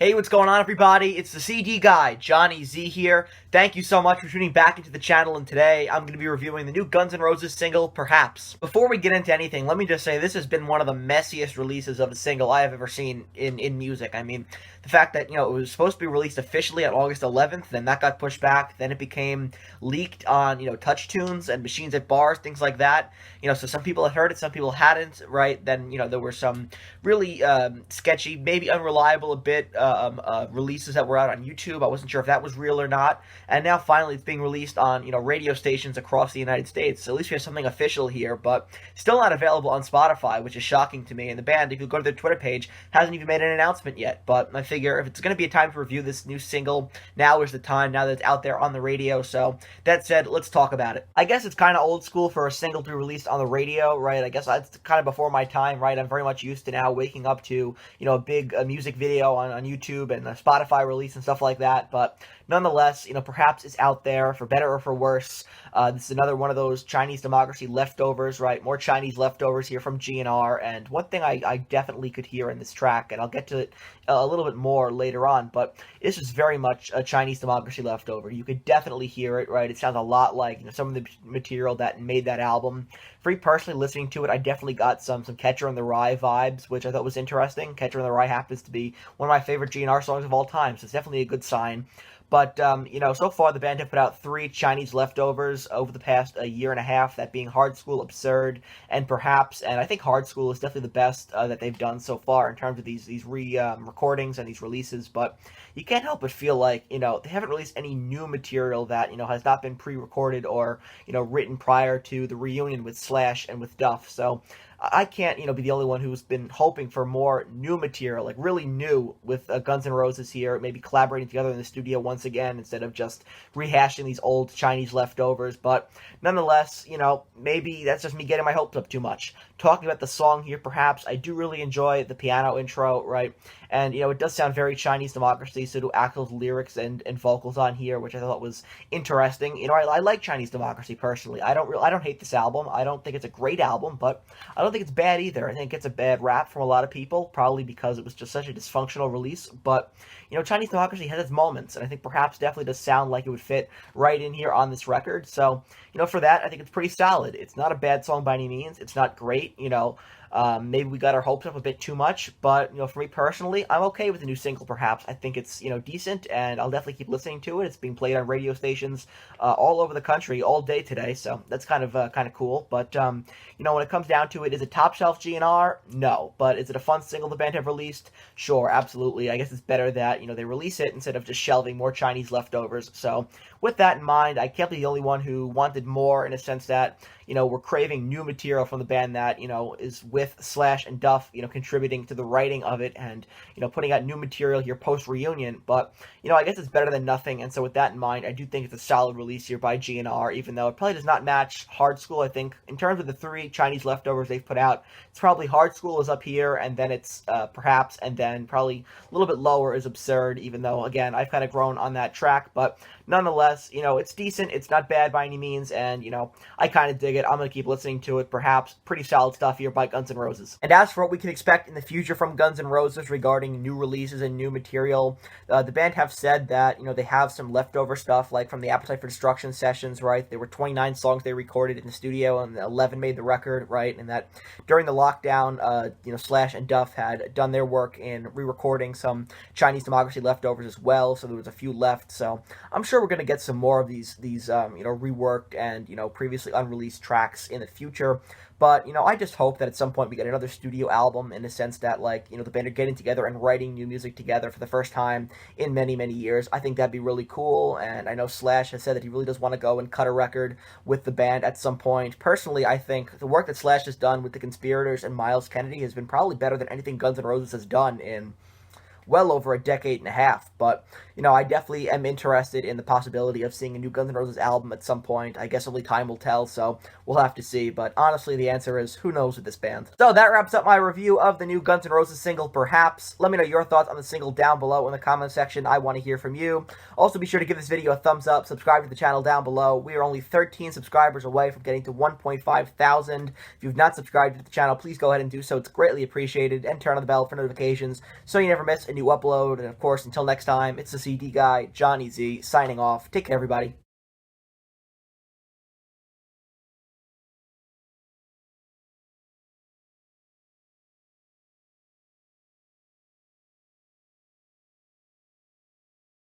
Hey, what's going on, everybody? It's the CD guy, Johnny Z here. Thank you so much for tuning back into the channel, and today I'm going to be reviewing the new Guns N' Roses single, Perhaps. Before we get into anything, let me just say this has been one of the messiest releases of a single I have ever seen in music. I mean, the fact that, it was supposed to be released officially on August 11th, then that got pushed back, then it became leaked on, TouchTunes and Machines at Bars, things like that. So some people had heard it, some people hadn't, right? Then, there were some really sketchy, maybe unreliable a bit, releases that were out on YouTube. I wasn't sure if that was real or not. And now finally it's being released on, radio stations across the United States. So at least we have something official here, but still not available on Spotify, which is shocking to me. And the band, if you go to their Twitter page, hasn't even made an announcement yet. But I figure if it's going to be a time to review this new single, now is the time, now that it's out there on the radio. So that said, let's talk about it. I guess it's kind of old school for a single to be released on the radio, right? I guess that's kind of before my time, right? I'm very much used to now waking up to, a big music video on YouTube and a Spotify release and stuff like that. But nonetheless, Perhaps it's out there for better or for worse. This is another one of those Chinese democracy leftovers, right? More Chinese leftovers here from GNR. And one thing I definitely could hear in this track, and I'll get to it a little bit more later on, but this is very much a Chinese democracy leftover. You could definitely hear it, right? It sounds a lot like some of the material that made that album. For me personally, listening to it, I definitely got some Catcher in the Rye vibes, which I thought was interesting. Catcher in the Rye happens to be one of my favorite GNR songs of all time, so it's definitely a good sign. But, so far the band have put out 3 Chinese leftovers over the past year and a half, that being Hard Skool, Absurd, and Perhaps. And I think Hard Skool is definitely the best that they've done so far in terms of these recordings and these releases. But you can't help but feel like, they haven't released any new material that, has not been pre-recorded or, written prior to the reunion with Slash and with Duff. So I can't, be the only one who's been hoping for more new material, like really new, with Guns N' Roses here, maybe collaborating together in the studio once again instead of just rehashing these old Chinese leftovers. But nonetheless, maybe that's just me getting my hopes up too much. Talking about the song here, Perhaps, I do really enjoy the piano intro, right? And, it does sound very Chinese democracy, so do Axl's lyrics and vocals on here, which I thought was interesting. I like Chinese democracy personally. I don't hate this album. I don't think it's a great album, but I don't think it's bad either. I think it gets a bad rap from a lot of people, probably because it was just such a dysfunctional release. But, Chinese democracy has its moments, and I think Perhaps definitely does sound like it would fit right in here on this record. So, for that, I think it's pretty solid. It's not a bad song by any means. It's not great, maybe we got our hopes up a bit too much, but, for me personally, I'm okay with the new single, Perhaps. I think it's, decent, and I'll definitely keep listening to it. It's being played on radio stations all over the country all day today, so that's kind of cool. But, when it comes down to it, is it top shelf GNR? No. But is it a fun single the band have released? Sure, absolutely. I guess it's better that, they release it instead of just shelving more Chinese leftovers. So, with that in mind, I can't be the only one who wanted more, in a sense that, we're craving new material from the band that, is with Slash and Duff, contributing to the writing of it and, putting out new material here post-reunion. But, I guess it's better than nothing. And so with that in mind, I do think it's a solid release here by GNR, even though it probably does not match Hard Skool. I think in terms of the 3 Chinese leftovers they've put out, it's probably Hard Skool is up here, and then it's Perhaps, and then probably a little bit lower is Absurd, even though, again, I've kind of grown on that track. But nonetheless, it's decent. It's not bad by any means, and, I kind of dig it. I'm going to keep listening to it. Perhaps pretty solid stuff here by Guns N' Roses. And as for what we can expect in the future from Guns N' Roses regarding new releases and new material, the band have said that, they have some leftover stuff, like from the Appetite for Destruction sessions, right? There were 29 songs they recorded in the studio, and 11 made the record, right? And that during the lockdown, Slash and Duff had done their work in re-recording some Chinese democracy leftovers as well, so there was a few left. So I'm sure we're going to get some more of these reworked and, previously unreleased tracks in the future. But, I just hope that at some point we get another studio album, in the sense that, the band are getting together and writing new music together for the first time in many, many years. I think that'd be really cool, and I know Slash has said that he really does want to go and cut a record with the band at some point. Personally, I think the work that Slash has done with the Conspirators and Miles Kennedy has been probably better than anything Guns N' Roses has done in well over a decade and a half. But, I definitely am interested in the possibility of seeing a new Guns N' Roses album at some point. I guess only time will tell, so we'll have to see. But honestly, the answer is, who knows with this band. So that wraps up my review of the new Guns N' Roses single, Perhaps. Let me know your thoughts on the single down below in the comment section. I want to hear from you. Also, be sure to give this video a thumbs up, subscribe to the channel down below. We are only 13 subscribers away from getting to 1.5 thousand. If you've not subscribed to the channel, please go ahead and do so. It's greatly appreciated. And turn on the bell for notifications so you never miss a new new upload. And of course, until next time, it's the CD guy, Johnny Z, signing off. Take care, everybody.